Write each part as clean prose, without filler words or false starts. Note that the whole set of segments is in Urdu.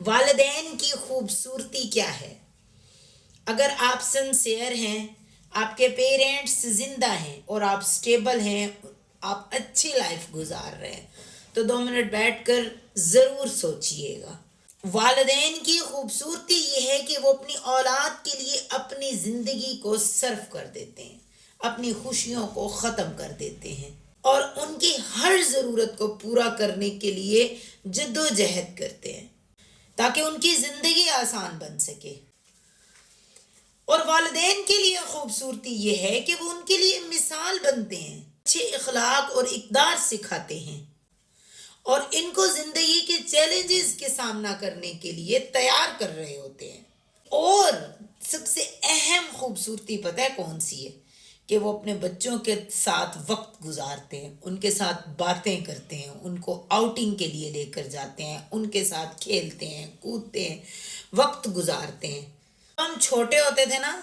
والدین کی خوبصورتی کیا ہے؟ اگر آپ سنسیئر ہیں، آپ کے پیرنٹس زندہ ہیں اور آپ سٹیبل ہیں، آپ اچھی لائف گزار رہے ہیں، تو 2 منٹ بیٹھ کر ضرور سوچئے گا۔ والدین کی خوبصورتی یہ ہے کہ وہ اپنی اولاد کے لیے اپنی زندگی کو صرف کر دیتے ہیں، اپنی خوشیوں کو ختم کر دیتے ہیں اور ان کی ہر ضرورت کو پورا کرنے کے لیے جدوجہد کرتے ہیں تاکہ ان کی زندگی آسان بن سکے۔ اور والدین کے لیے خوبصورتی یہ ہے کہ وہ ان کے لیے مثال بنتے ہیں، اچھے اخلاق اور اقدار سکھاتے ہیں اور ان کو زندگی کے چیلنجز کے سامنا کرنے کے لیے تیار کر رہے ہوتے ہیں۔ اور سب سے اہم خوبصورتی پتہ ہے کون سی ہے؟ کہ وہ اپنے بچوں کے ساتھ وقت گزارتے ہیں، ان کے ساتھ باتیں کرتے ہیں، ان کو آؤٹنگ کے لیے لے کر جاتے ہیں، ان کے ساتھ کھیلتے ہیں، کودتے ہیں، وقت گزارتے ہیں۔ ہم چھوٹے ہوتے تھے نا،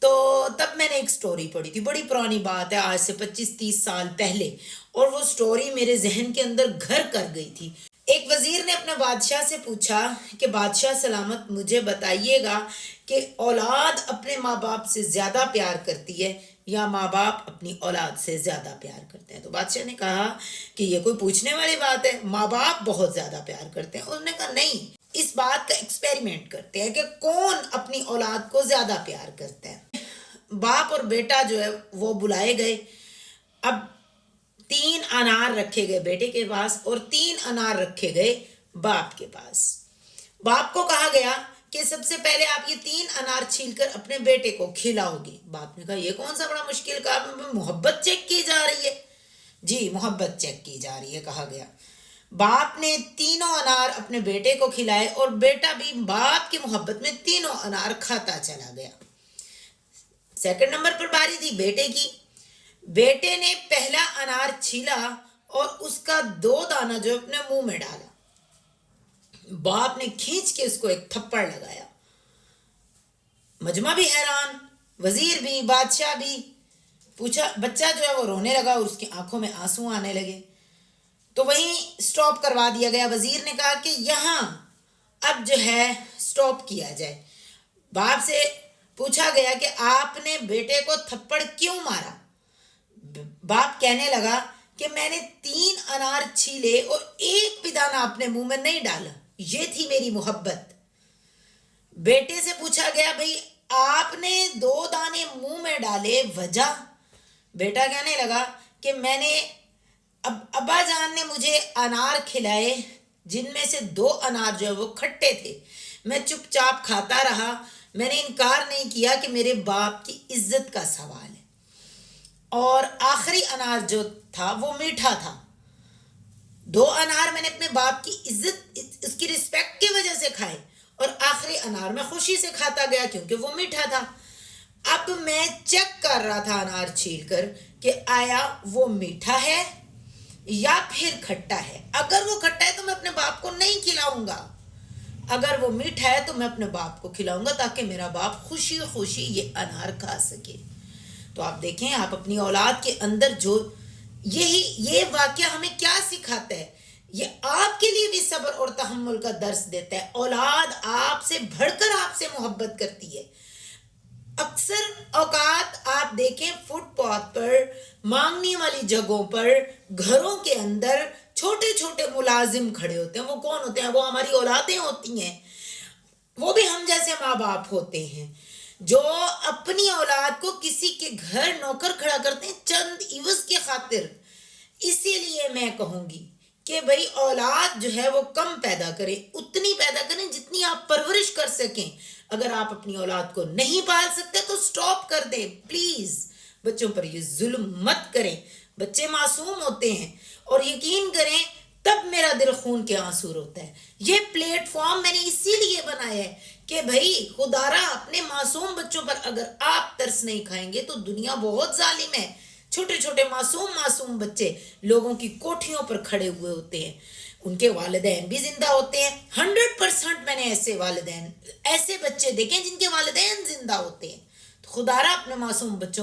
تو تب میں نے ایک سٹوری پڑھی تھی، بڑی پرانی بات ہے، آج سے 25-30 سال پہلے، اور وہ سٹوری میرے ذہن کے اندر گھر کر گئی تھی۔ ایک وزیر نے اپنے بادشاہ سے پوچھا کہ بادشاہ سلامت، مجھے بتائیے گا کہ اولاد اپنے ماں باپ سے زیادہ پیار کرتی ہے یا ماں باپ اپنی اولاد سے زیادہ پیار کرتے ہیں؟ تو بادشاہ نے کہا کہ یہ کوئی پوچھنے والی بات ہے، ماں باپ بہت زیادہ پیار کرتے ہیں۔ انہوں نے کہا نہیں، اس بات کا ایکسپیریمنٹ کرتے ہیں کہ کون اپنی اولاد کو زیادہ پیار کرتا ہے۔ باپ اور بیٹا جو ہے وہ بلائے گئے۔ اب 3 انار رکھے گئے بیٹے کے پاس اور 3 انار رکھے گئے باپ کے پاس۔ باپ کو کہا گیا کہ سب سے پہلے آپ یہ 3 انار چھیل کر اپنے بیٹے کو کھلاؤ گے۔ باپ نے کہا یہ کون سا بڑا مشکل کام ہے، محبت چیک کی جا رہی ہے۔ جی محبت چیک کی جا رہی ہے، کہا گیا۔ باپ نے 3 انار اپنے بیٹے کو کھلائے اور بیٹا بھی باپ کی محبت میں 3 انار کھاتا چلا گیا۔ سیکنڈ نمبر پر باری تھی بیٹے کی۔ بیٹے نے پہلا انار چھیلا اور اس کا 2 دانہ جو اپنے منہ میں ڈالا۔ باپ نے کھینچ کے اس کو ایک تھپڑ لگایا۔ مجمع بھی حیران، وزیر بھی، بادشاہ بھی۔ پوچھا، بچہ جو ہے وہ رونے لگا اور اس کی آنکھوں میں آنسو آنے لگے۔ تو وہیں سٹاپ کروا دیا گیا۔ وزیر نے کہا کہ یہاں اب جو ہے سٹاپ کیا جائے۔ باپ سے پوچھا گیا کہ آپ نے بیٹے کو تھپڑ کیوں مارا؟ باپ کہنے لگا کہ میں نے 3 انار چھیلے اور ایک بھی دانہ اپنے منہ میں نہیں ڈالا، یہ تھی میری محبت۔ بیٹے سے پوچھا گیا بھئی آپ نے 2 دانے منہ میں ڈالے، وجہ؟ بیٹا کہنے لگا کہ میں نے ابا جان نے مجھے انار کھلائے جن میں سے 2 انار جو ہے وہ کھٹے تھے، میں چپ چاپ کھاتا رہا، میں نے انکار نہیں کیا کہ میرے باپ کی عزت کا سوال ہے، اور آخری انار جو تھا وہ میٹھا تھا۔ 2 انار میں نے اپنے باپ کی عزت، اس کی رسپیکٹ کی وجہ سے کھائے، اور آخری انار میں خوشی سے کھاتا گیا کیونکہ وہ میٹھا تھا۔ اب میں چیک کر رہا تھا انار چھیل کر کہ آیا وہ میٹھا ہے یا پھر کھٹا ہے۔ اگر وہ کھٹا ہے تو میں اپنے باپ کو نہیں کھلاؤں گا، اگر وہ میٹھا ہے تو میں اپنے باپ کو کھلاؤں گا تاکہ میرا باپ خوشی خوشی یہ انار کھا سکے۔ تو آپ دیکھیں، آپ اپنی اولاد کے اندر جو یہ واقعہ ہمیں کیا سکھاتا ہے؟ یہ آپ کے لیے بھی صبر اور تحمل کا درس دیتا ہے۔ اولاد آپ سے بڑھ کر آپ سے محبت کرتی ہے۔ اکثر اوقات آپ دیکھیں فٹ پاتھ پر، مانگنے والی جگہوں پر، گھروں کے اندر چھوٹے چھوٹے ملازم کھڑے ہوتے ہیں۔ وہ کون ہوتے ہیں؟ وہ ہماری اولادیں ہوتی ہیں، وہ بھی ہم جیسے ماں باپ ہوتے ہیں جو اپنی اولاد کو کسی کے گھر نوکر کھڑا کرتے ہیں چند عوض کی خاطر۔ اسی لیے میں کہوں گی کہ بھئی اولاد جو ہے وہ کم پیدا کریں، اتنی پیدا کریں جتنی آپ پرورش کر سکیں۔ اگر آپ اپنی اولاد کو نہیں پال سکتے تو سٹاپ کر دیں، پلیز۔ بچوں پر یہ ظلم مت کریں، بچے معصوم ہوتے ہیں، اور یقین کریں تب میرا دل خون کے آنسو روتا ہے۔ یہ پلیٹ فارم میں نے اسی لیے بنایا ہے کہ بھئی خدا را اپنے معصوم بچوں پر اگر آپ ترس نہیں کھائیں گے تو دنیا بہت ظالم ہے۔ چھوٹے چھوٹے معصوم بچے لوگوں کی کوٹھیوں پر کھڑے ہوئے ہوتے ہیں، ان کے والدین بھی زندہ ہوتے ہیں۔ 100% میں نے ایسے بچے دیکھے جن کے والدین زندہ ہوتے ہیں۔ تو خدا را اپنے معصوم بچوں